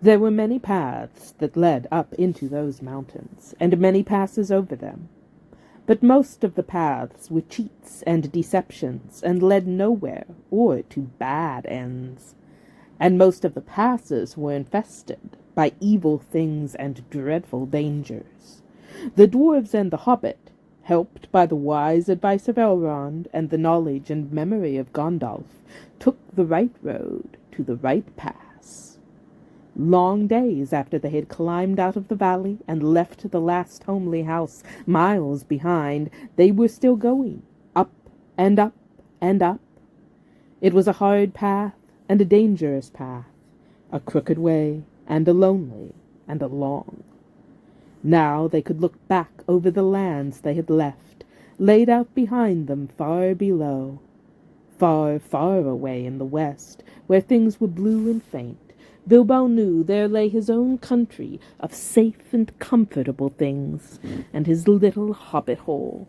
There were many paths that led up into those mountains, and many passes over them. But most of the paths were cheats and deceptions, and led nowhere or to bad ends. And most of the passes were infested by evil things and dreadful dangers. The dwarves and the Hobbit, helped by the wise advice of Elrond and the knowledge and memory of Gandalf, took the right road to the right pass. Long days after they had climbed out of the valley and left the last homely house miles behind, they were still going, up and up and up. It was a hard path and a dangerous path, a crooked way and a lonely and a long. Now they could look back over the lands they had left, laid out behind them far below. Far, far away in the west, where things were blue and faint, Bilbo knew there lay his own country of safe and comfortable things, and his little hobbit hole.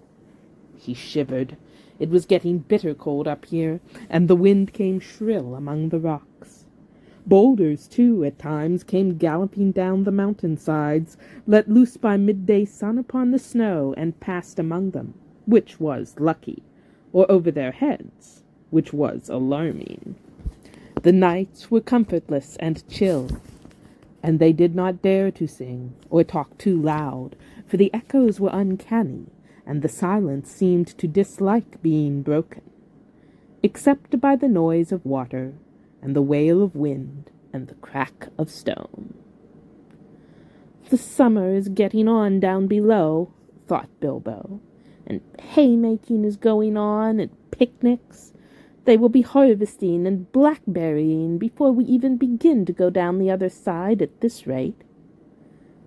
He shivered. It was getting bitter cold up here, and the wind came shrill among the rocks. Boulders, too, at times came galloping down the mountain-sides, let loose by midday sun upon the snow, and passed among them, which was lucky, or over their heads, which was alarming. The nights were comfortless and chill, and they did not dare to sing or talk too loud, for the echoes were uncanny, and the silence seemed to dislike being broken, except by the noise of water, and the wail of wind, and the crack of stone. "The summer is getting on down below," thought Bilbo, "and haymaking is going on, and picnics. They will be harvesting and blackberrying before we even begin to go down the other side at this rate."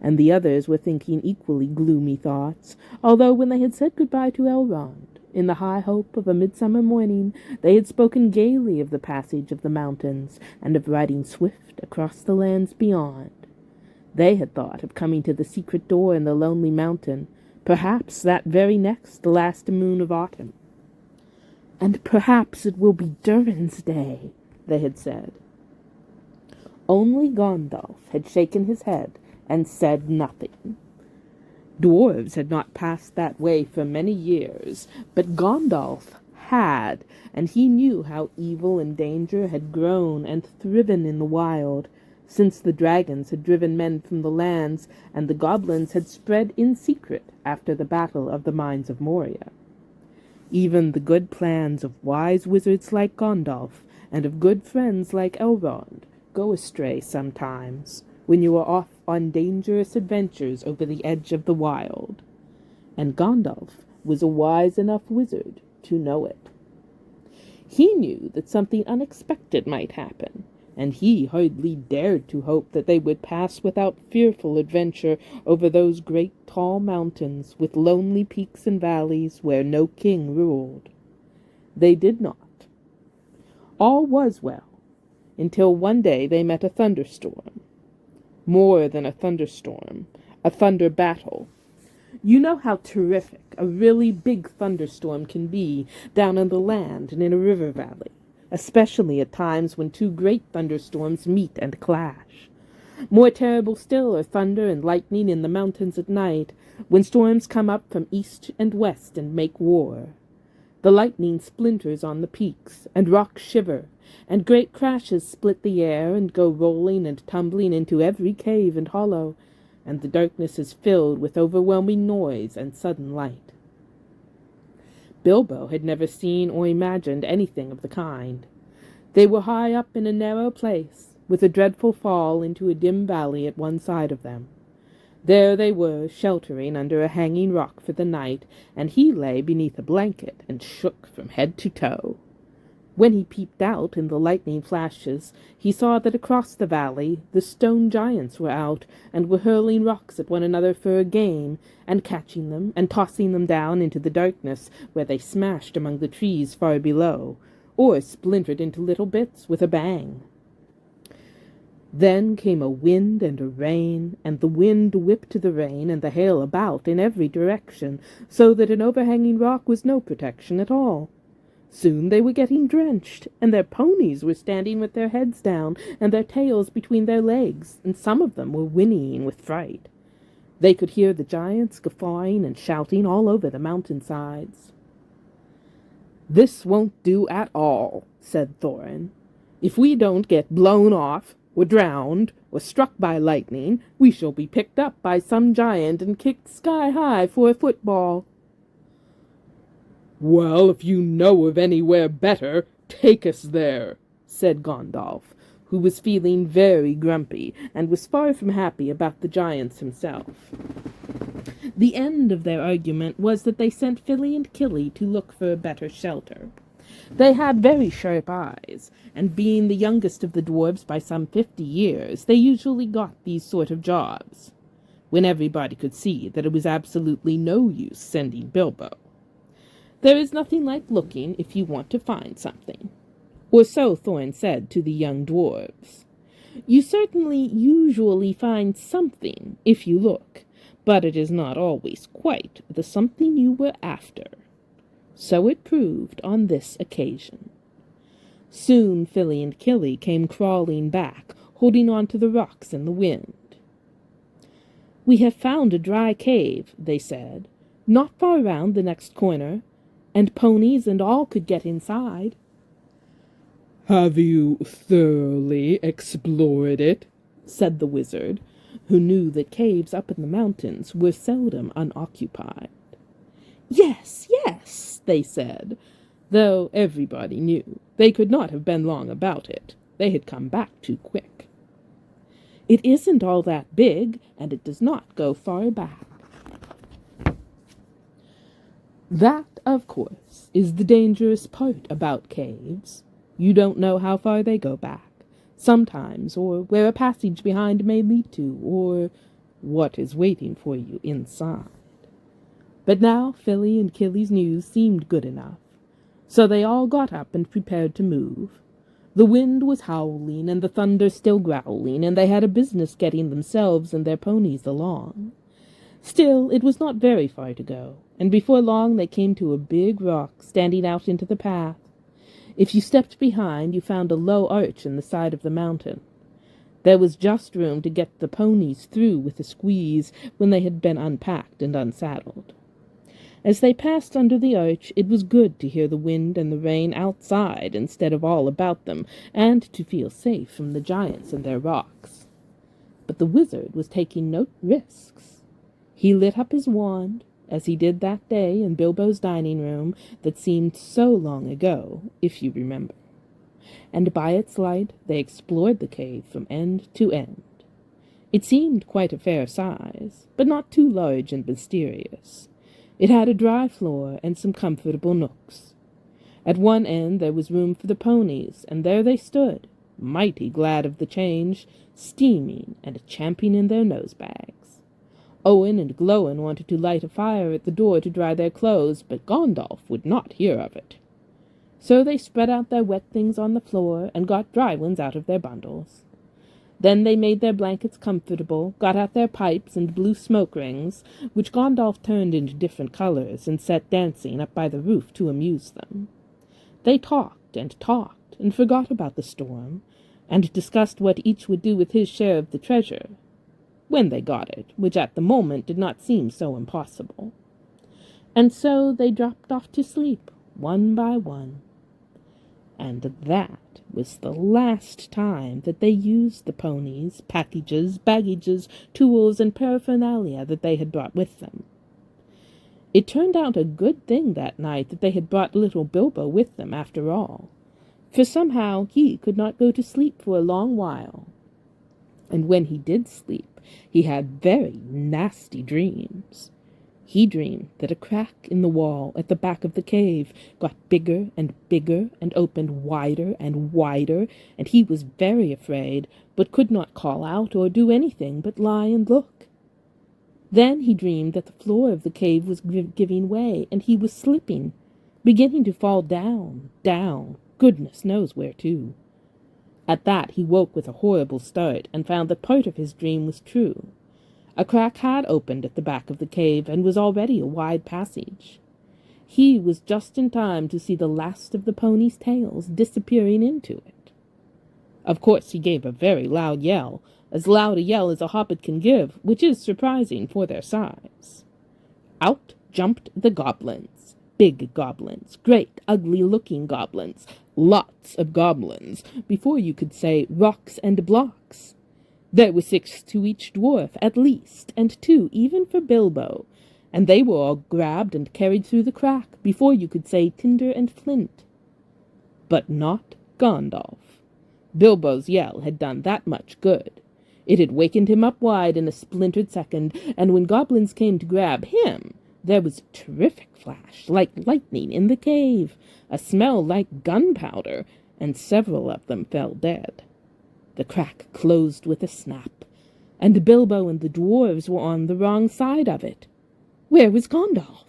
And the others were thinking equally gloomy thoughts, although when they had said goodbye to Elrond, in the high hope of a midsummer morning, they had spoken gaily of the passage of the mountains, and of riding swift across the lands beyond. They had thought of coming to the secret door in the lonely mountain, perhaps that very next the last moon of autumn. "And perhaps it will be Durin's day," they had said. Only Gandalf had shaken his head and said nothing. Dwarves had not passed that way for many years, but Gandalf had, and he knew how evil and danger had grown and thriven in the wild, since the dragons had driven men from the lands, and the goblins had spread in secret after the battle of the Mines of Moria. Even the good plans of wise wizards like Gandalf, and of good friends like Elrond, go astray sometimes, when you are off on dangerous adventures over the edge of the wild. And Gandalf was a wise enough wizard to know it. He knew that something unexpected might happen, and he hardly dared to hope that they would pass without fearful adventure over those great tall mountains with lonely peaks and valleys where no king ruled. They did not. All was well, until one day they met a thunderstorm. More than a thunderstorm, a thunder battle. You know how terrific a really big thunderstorm can be down on the land and in a river valley, especially at times when two great thunderstorms meet and clash. More terrible still are thunder and lightning in the mountains at night, when storms come up from east and west and make war. The lightning splinters on the peaks, and rocks shiver, and great crashes split the air and go rolling and tumbling into every cave and hollow, and the darkness is filled with overwhelming noise and sudden light. Bilbo had never seen or imagined anything of the kind. They were high up in a narrow place, with a dreadful fall into a dim valley at one side of them. There they were, sheltering under a hanging rock for the night, and he lay beneath a blanket and shook from head to toe. When he peeped out in the lightning flashes, he saw that across the valley the stone giants were out, and were hurling rocks at one another for a game, and catching them, and tossing them down into the darkness, where they smashed among the trees far below, or splintered into little bits with a bang. Then came a wind and a rain, and the wind whipped the rain and the hail about in every direction, so that an overhanging rock was no protection at all. Soon they were getting drenched, and their ponies were standing with their heads down and their tails between their legs, and some of them were whinnying with fright. They could hear the giants guffawing and shouting all over the mountainsides. "This won't do at all," said Thorin. "If we don't get blown off, or drowned, or struck by lightning, we shall be picked up by some giant and kicked sky-high for a football." "Well, if you know of anywhere better, take us there," said Gandalf, who was feeling very grumpy and was far from happy about the giants himself. The end of their argument was that they sent Fili and Kili to look for a better shelter. They had very sharp eyes, and being the youngest of the dwarves by some 50 years, they usually got these sort of jobs, when everybody could see that it was absolutely no use sending Bilbo. There is nothing like looking if you want to find something. Or so Thorin said to the young dwarves. You certainly usually find something if you look, but it is not always quite the something you were after. So it proved on this occasion. Soon Fili and Kili came crawling back, holding on to the rocks in the wind. "We have found a dry cave," they said, "not far round the next corner, and ponies and all could get inside." "Have you thoroughly explored it?" said the wizard, who knew that caves up in the mountains were seldom unoccupied. "Yes, yes," they said, though everybody knew they could not have been long about it. They had come back too quick. "It isn't all that big, and it does not go far back." That, of course, is the dangerous part about caves. You don't know how far they go back, sometimes, or where a passage behind may lead to, or what is waiting for you inside. But now Fili and Kili's news seemed good enough, so they all got up and prepared to move. The wind was howling and the thunder still growling, and they had a business getting themselves and their ponies along. Still, it was not very far to go, and before long they came to a big rock standing out into the path. If you stepped behind, you found a low arch in the side of the mountain. There was just room to get the ponies through with a squeeze when they had been unpacked and unsaddled. As they passed under the arch, it was good to hear the wind and the rain outside instead of all about them, and to feel safe from the giants and their rocks. But the wizard was taking no risks. He lit up his wand, as he did that day in Bilbo's dining room that seemed so long ago, if you remember. And by its light they explored the cave from end to end. It seemed quite a fair size, but not too large and mysterious. It had a dry floor and some comfortable nooks. At one end there was room for the ponies, and there they stood, mighty glad of the change, steaming and champing in their nosebags. Owen and Glóin wanted to light a fire at the door to dry their clothes, but Gandalf would not hear of it. So they spread out their wet things on the floor and got dry ones out of their bundles. Then they made their blankets comfortable, got out their pipes and blew smoke rings, which Gandalf turned into different colors and set dancing up by the roof to amuse them. They talked and forgot about the storm, and discussed what each would do with his share of the treasure, when they got it, which at the moment did not seem so impossible. And so they dropped off to sleep, one by one. And that was the last time that they used the ponies, packages, baggages, tools, and paraphernalia that they had brought with them. It turned out a good thing that night that they had brought little Bilbo with them after all, for somehow he could not go to sleep for a long while. And when he did sleep, he had very nasty dreams. He dreamed that a crack in the wall at the back of the cave got bigger and opened wider and wider, and he was very afraid, but could not call out or do anything but lie and look. Then he dreamed that the floor of the cave was giving way, and he was slipping, beginning to fall down, goodness knows where to. At that he woke with a horrible start, and found that part of his dream was true. A crack had opened at the back of the cave, and was already a wide passage. He was just in time to see the last of the ponies' tails disappearing into it. Of course, he gave a very loud yell, as loud a yell as a hobbit can give, which is surprising for their size. Out jumped the goblins. Big goblins, great, ugly-looking goblins, lots of goblins, before you could say rocks and blocks. There were 6 to each dwarf, at least, and 2 even for Bilbo, and they were all grabbed and carried through the crack before you could say tinder and flint. But not Gandalf. Bilbo's yell had done that much good. It had wakened him up wide in a splintered second, and when goblins came to grab him, there was a terrific flash, like lightning in the cave, a smell like gunpowder, and several of them fell dead. The crack closed with a snap, and Bilbo and the dwarves were on the wrong side of it. Where was Gandalf?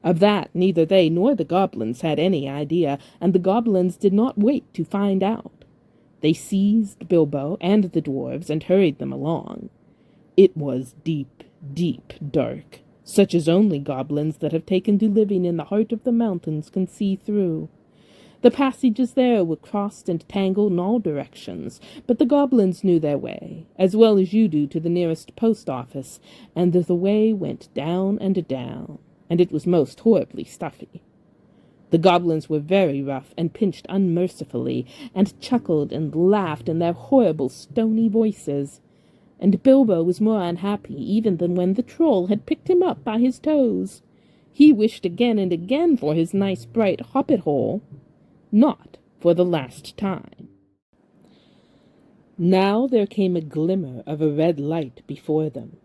Of that neither they nor the goblins had any idea, and the goblins did not wait to find out. They seized Bilbo and the dwarves and hurried them along. It was deep, deep dark, such as only goblins that have taken to living in the heart of the mountains can see through. The passages there were crossed and tangled in all directions, but the goblins knew their way, as well as you do to the nearest post office, and the way went down, and it was most horribly stuffy. The goblins were very rough and pinched unmercifully, and chuckled and laughed in their horrible stony voices. And Bilbo was more unhappy even than when the troll had picked him up by his toes. He wished again and again for his nice bright hobbit hole. Not for the last time. Now there came a glimmer of a red light before them.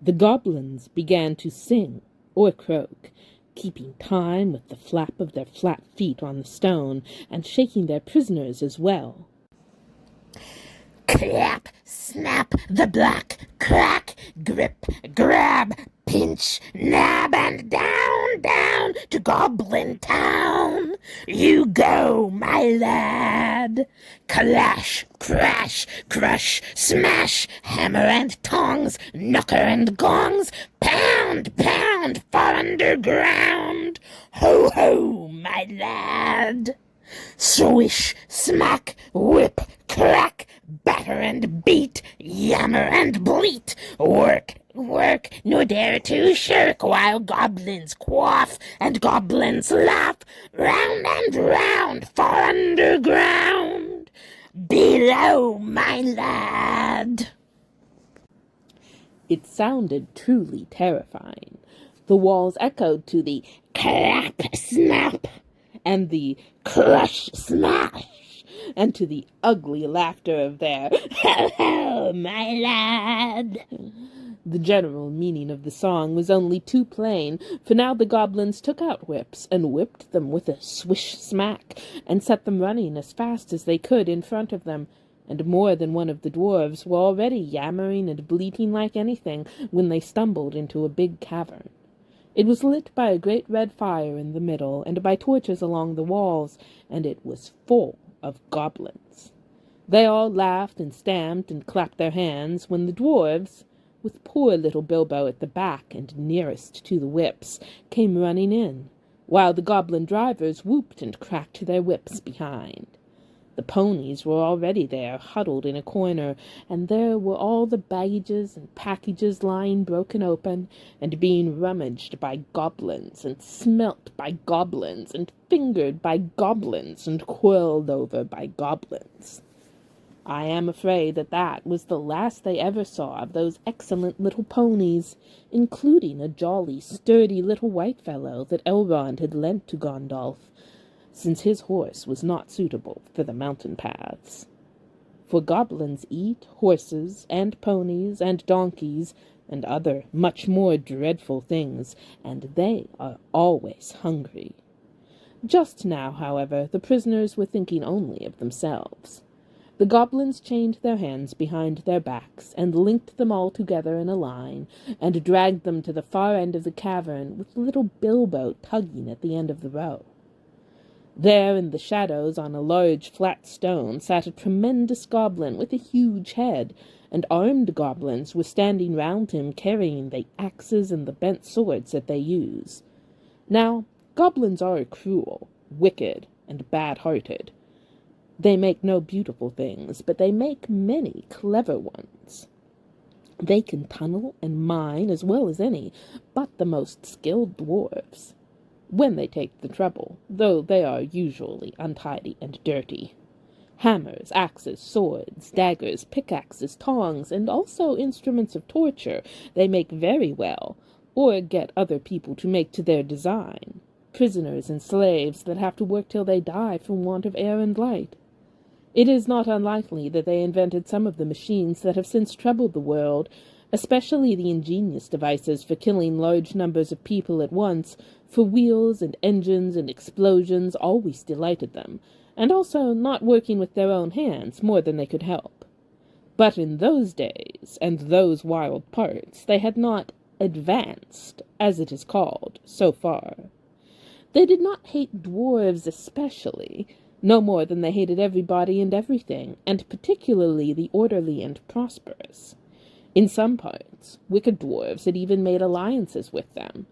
The goblins began to sing or croak, keeping time with the flap of their flat feet on the stone, and shaking their prisoners as well. Clap, snap, the black, crack, grip, grab, pinch, nab, and down, down to Goblin Town. You go, my lad. Clash, crash, crush, smash, hammer and tongs, knocker and gongs, pound, pound, far underground. Ho, ho, my lad. Swish, smack, whip, crack, batter and beat, yammer and bleat, work, work, nor dare to shirk, while goblins quaff and goblins laugh, round and round, far underground, below, my lad. It sounded truly terrifying. The walls echoed to the Clap, snap, and the crush, smash, and to the ugly laughter of their ho, ho, my lad. The general meaning of the song was only too plain, for now the goblins took out whips and whipped them with a swish-smack, and set them running as fast as they could in front of them, and more than one of the dwarves were already yammering and bleating like anything when they stumbled into a big cavern. It was lit by a great red fire in the middle, and by torches along the walls, and it was full of goblins. They all laughed and stamped and clapped their hands when the dwarves, with poor little Bilbo at the back and nearest to the whips, came running in, while the goblin drivers whooped and cracked their whips behind. The ponies were already there, huddled in a corner, and there were all the baggages and packages lying broken open, and being rummaged by goblins, and smelt by goblins, and fingered by goblins, and quarreled over by goblins. I am afraid that was the last they ever saw of those excellent little ponies, including a jolly, sturdy little white fellow that Elrond had lent to Gandalf, since his horse was not suitable for the mountain paths. For goblins eat horses and ponies and donkeys and other much more dreadful things, and they are always hungry. Just now, however, the prisoners were thinking only of themselves. The goblins chained their hands behind their backs, and linked them all together in a line, and dragged them to the far end of the cavern, with little Bilbo tugging at the end of the rope. There in the shadows on a large flat stone sat a tremendous goblin with a huge head, and armed goblins were standing round him carrying the axes and the bent swords that they use. Now, Goblins are cruel, wicked, and bad-hearted. They make no beautiful things, but they make many clever ones. They can tunnel and mine as well as any but the most skilled dwarves, when they take the trouble, though they are usually untidy and dirty. Hammers, axes, swords, daggers, pickaxes, tongs, and also instruments of torture they make very well, or get other people to make to their design. Prisoners and slaves that have to work till they die from want of air and light. It is not unlikely that they invented some of the machines that have since troubled the world, especially the ingenious devices for killing large numbers of people at once, for wheels and engines and explosions always delighted them, and also not working with their own hands more than they could help. But in those days, and those wild parts, they had not advanced, as it is called, so far. They did not hate dwarves especially, no more than they hated everybody and everything, and particularly the orderly and prosperous. In some parts, wicked dwarves had even made alliances with them.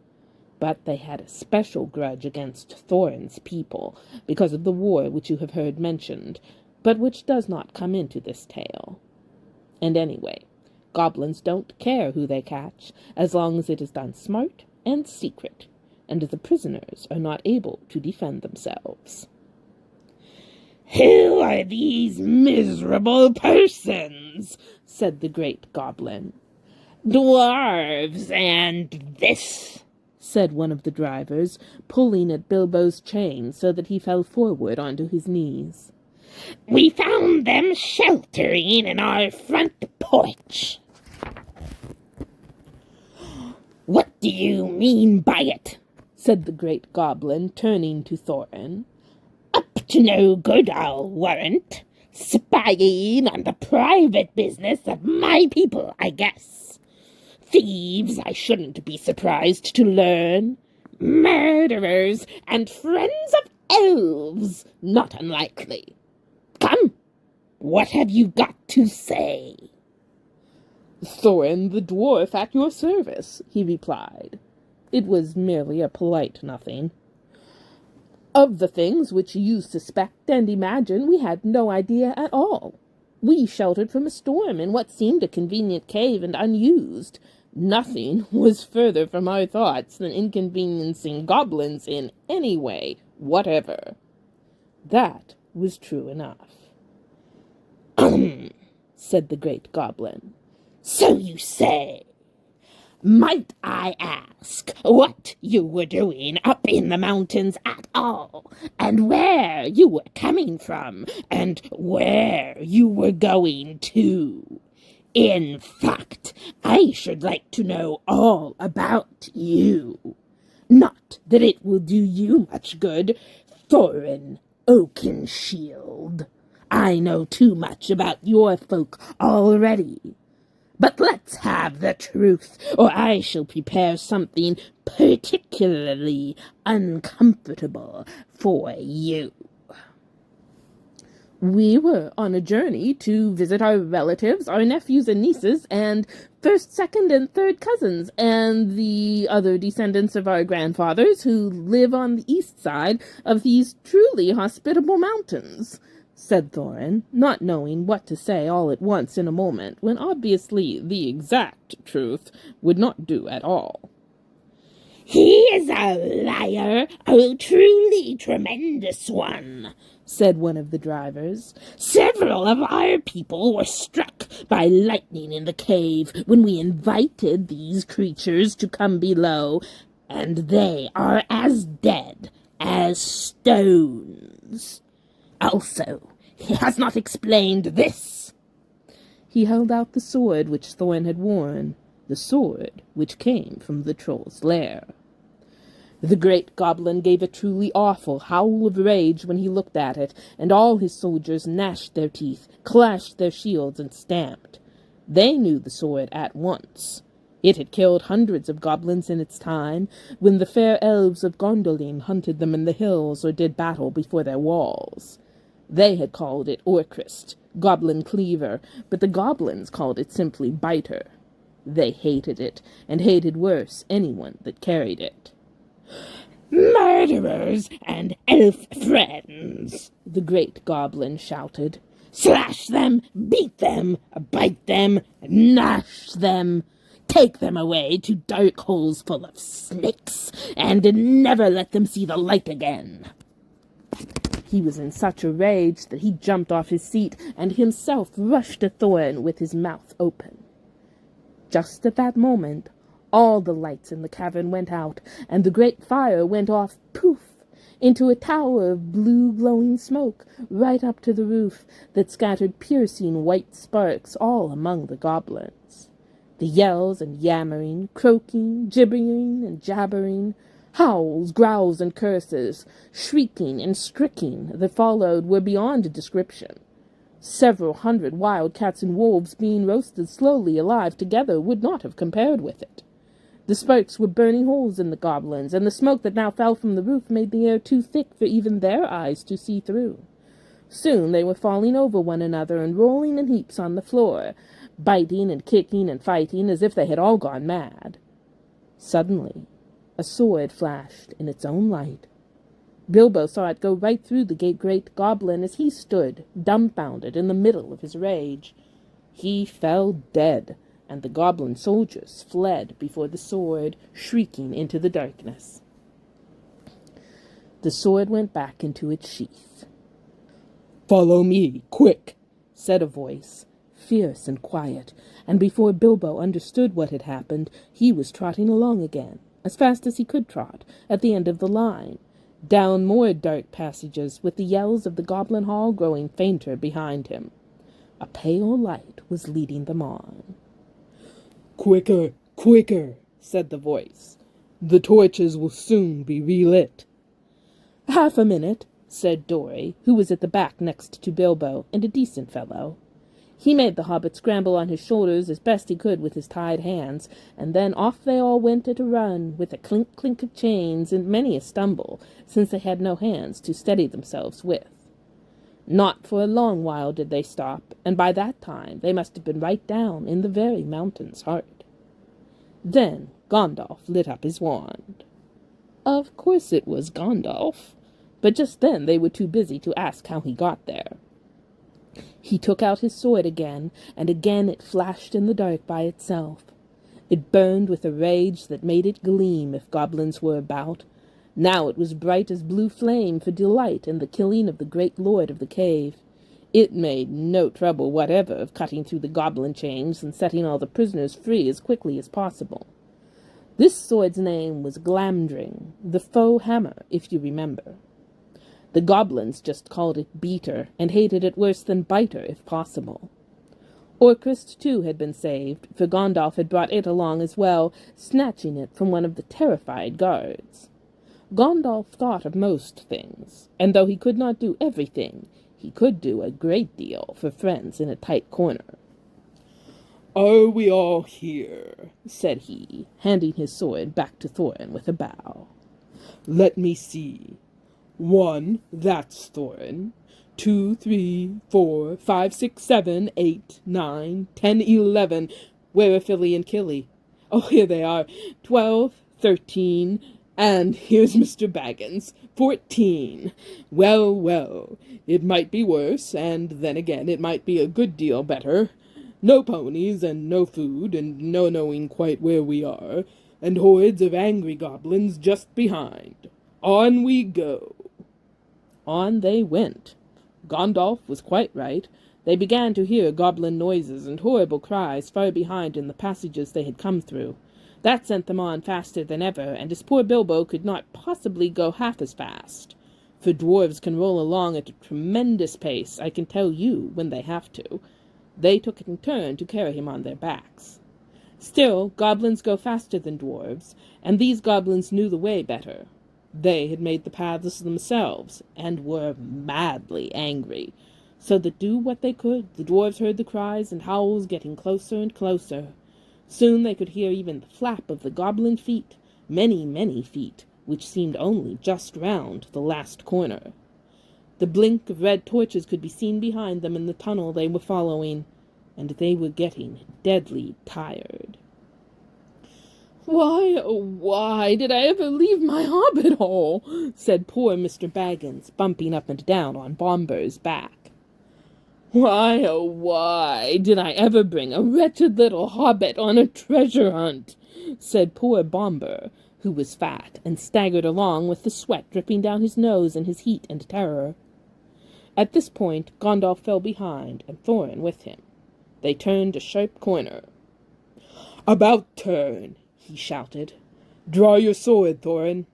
But they had a special grudge against Thorin's people, because of the war which you have heard mentioned, but which does not come into this tale. And anyway, goblins don't care who they catch, as long as it is done smart and secret, and the prisoners are not able to defend themselves. "Who are these miserable persons?" said the great goblin. "Dwarves, and this," said one of the drivers, pulling at Bilbo's chain so that he fell forward onto his knees. "We found them sheltering in our front porch." "What do you mean by it?" said the great goblin, turning to Thorin. "Up to no good, I'll warrant. Spying on the private business of my people, I guess. Thieves, I shouldn't be surprised to learn. Murderers and friends of elves, not unlikely. Come, what have you got to say?" "Thorin the dwarf at your service," he replied. It was merely a polite nothing. "Of the things which you suspect and imagine, we had no idea at all. We sheltered from a storm in what seemed a convenient cave and unused. Nothing was further from our thoughts than inconveniencing goblins in any way whatever." That was true enough. Said the great goblin. "So you say. Might I ask what you were doing up in the mountains at all, and where you were coming from, and where you were going to? In fact, I should like to know all about you. Not that it will do you much good, Thorin Oakenshield. I know too much about your folk already. But let's have the truth, or I shall prepare something particularly uncomfortable for you." "We were on a journey to visit our relatives, our nephews and nieces, and first, second, and third cousins, and the other descendants of our grandfathers who live on the east side of these truly hospitable mountains," said Thorin, not knowing what to say all at once in a moment, when obviously the exact truth would not do at all. "He is a liar, a truly tremendous one," said one of the drivers. "Several of our people were struck by lightning in the cave when we invited these creatures to come below, and they are as dead as stones. Also, he has not explained this." He held out the sword which Thorin had worn, the sword which came from the troll's lair. The great goblin gave a truly awful howl of rage when he looked at it, and all his soldiers gnashed their teeth, clashed their shields, and stamped. They knew the sword at once. It had killed hundreds of goblins in its time, when the fair elves of Gondolin hunted them in the hills or did battle before their walls. They had called it Orcrist, Goblin Cleaver, but the goblins called it simply Biter. They hated it, and hated worse anyone that carried it. "Murderers and elf friends!" the great goblin shouted. "Slash them, beat them, bite them, gnash them! Take them away to dark holes full of snakes, and never let them see the light again!" He was in such a rage that he jumped off his seat and himself rushed at Thorin with his mouth open. Just at that moment, all the lights in the cavern went out, and the great fire went off, poof, into a tower of blue glowing smoke, right up to the roof, that scattered piercing white sparks all among the goblins. The yells and yammering, croaking, gibbering and jabbering, howls, growls, and curses, shrieking and skriking that followed were beyond description. Several hundred wild cats and wolves being roasted slowly alive together would not have compared with it. The sparks were burning holes in the goblins, and the smoke that now fell from the roof made the air too thick for even their eyes to see through. Soon they were falling over one another and rolling in heaps on the floor, biting and kicking and fighting as if they had all gone mad. Suddenly, a sword flashed in its own light. Bilbo saw it go right through the great goblin as he stood, dumbfounded, in the middle of his rage. He fell dead, and the goblin soldiers fled before the sword, shrieking into the darkness. The sword went back into its sheath. "Follow me, quick," said a voice, fierce and quiet, and before Bilbo understood what had happened, he was trotting along again, as fast as he could trot, at the end of the line, down more dark passages, with the yells of the goblin hall growing fainter behind him. A pale light was leading them on. "Quicker, quicker," said the voice. "The torches will soon be relit." "Half a minute," said Dori, who was at the back next to Bilbo, and a decent fellow. He made the hobbit scramble on his shoulders as best he could with his tied hands, and then off they all went at a run, with a clink-clink of chains and many a stumble, since they had no hands to steady themselves with. Not for a long while did they stop, and by that time they must have been right down in the very mountain's heart. Then Gandalf lit up his wand. Of course it was Gandalf, but just then they were too busy to ask how he got there. He took out his sword again, and again it flashed in the dark by itself. It burned with a rage that made it gleam if goblins were about. Now it was bright as blue flame for delight in the killing of the great lord of the cave. It made no trouble whatever of cutting through the goblin chains and setting all the prisoners free as quickly as possible. This sword's name was Glamdring, the foe hammer, if you remember. The goblins just called it Beater, and hated it worse than Biter, if possible. Orcrist, too, had been saved, for Gandalf had brought it along as well, snatching it from one of the terrified guards. Gandalf thought of most things, and though he could not do everything, he could do a great deal for friends in a tight corner. "Are we all here?" said he, handing his sword back to Thorin with a bow. "Let me see. 1, that's Thorin. 2, 3, 4, 5, 6, 7, 8, 9, 10, 11. Where are Philly and Killy? Oh, here they are. 12, 13, and here's Mr. Baggins. 14. Well, well, it might be worse, and then again it might be a good deal better. No ponies, and no food, and no knowing quite where we are, and hordes of angry goblins just behind. On we go." On they went. Gandalf was quite right. They began to hear goblin noises and horrible cries far behind in the passages they had come through. That sent them on faster than ever, and his poor Bilbo could not possibly go half as fast. For dwarves can roll along at a tremendous pace, I can tell you, when they have to. They took it in turn to carry him on their backs. Still, goblins go faster than dwarves, and these goblins knew the way better. They had made the paths themselves, and were madly angry. So that do what they could, the dwarves heard the cries and howls getting closer and closer. Soon they could hear even the flap of the goblin feet, many, many feet, which seemed only just round the last corner. The blink of red torches could be seen behind them in the tunnel they were following, and they were getting deadly tired. Why, oh why, did I ever leave my hobbit hole? Said poor Mr. Baggins, bumping up and down on Bomber's back. Why, oh why, did I ever bring a wretched little hobbit on a treasure hunt? Said poor Bomber, who was fat, and staggered along with the sweat dripping down his nose in his heat and terror. At this point Gondalf fell behind, and Thorin with him. They turned a sharp corner. "About turn," he shouted. "Draw your sword, Thorin."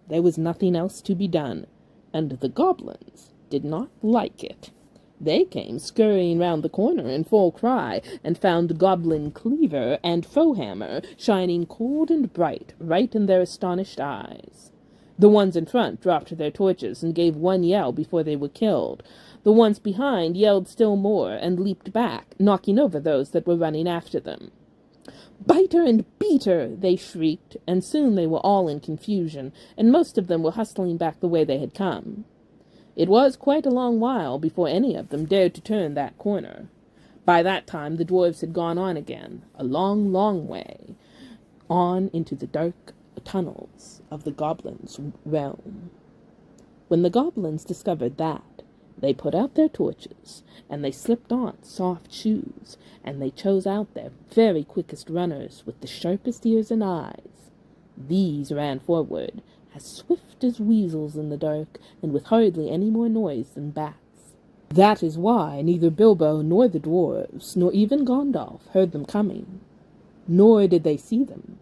There was nothing else to be done, and the goblins did not like it. They came scurrying round the corner in full cry, and found Goblin Cleaver and Foehammer shining cold and bright right in their astonished eyes. The ones in front dropped their torches and gave one yell before they were killed. The ones behind yelled still more and leaped back, knocking over those that were running after them. "Bite her and beat her!" they shrieked, and soon they were all in confusion, and most of them were hustling back the way they had come. It was quite a long while before any of them dared to turn that corner. By that time the dwarves had gone on again, a long, long way, on into the dark tunnels of the goblins' realm. When the goblins discovered that, they put out their torches, and they slipped on soft shoes, and they chose out their very quickest runners with the sharpest ears and eyes. These ran forward, as swift as weasels in the dark, and with hardly any more noise than bats. That is why neither Bilbo nor the dwarves, nor even Gondalf, heard them coming. Nor did they see them.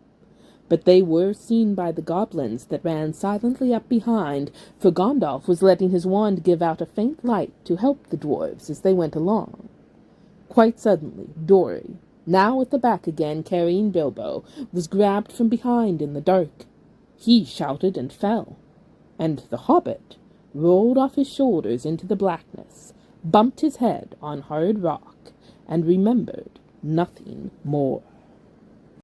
But they were seen by the goblins that ran silently up behind, for Gondalf was letting his wand give out a faint light to help the dwarves as they went along. Quite suddenly, Dori, now at the back again carrying Bilbo, was grabbed from behind in the dark. He shouted and fell, and the hobbit rolled off his shoulders into the blackness, bumped his head on hard rock, and remembered nothing more.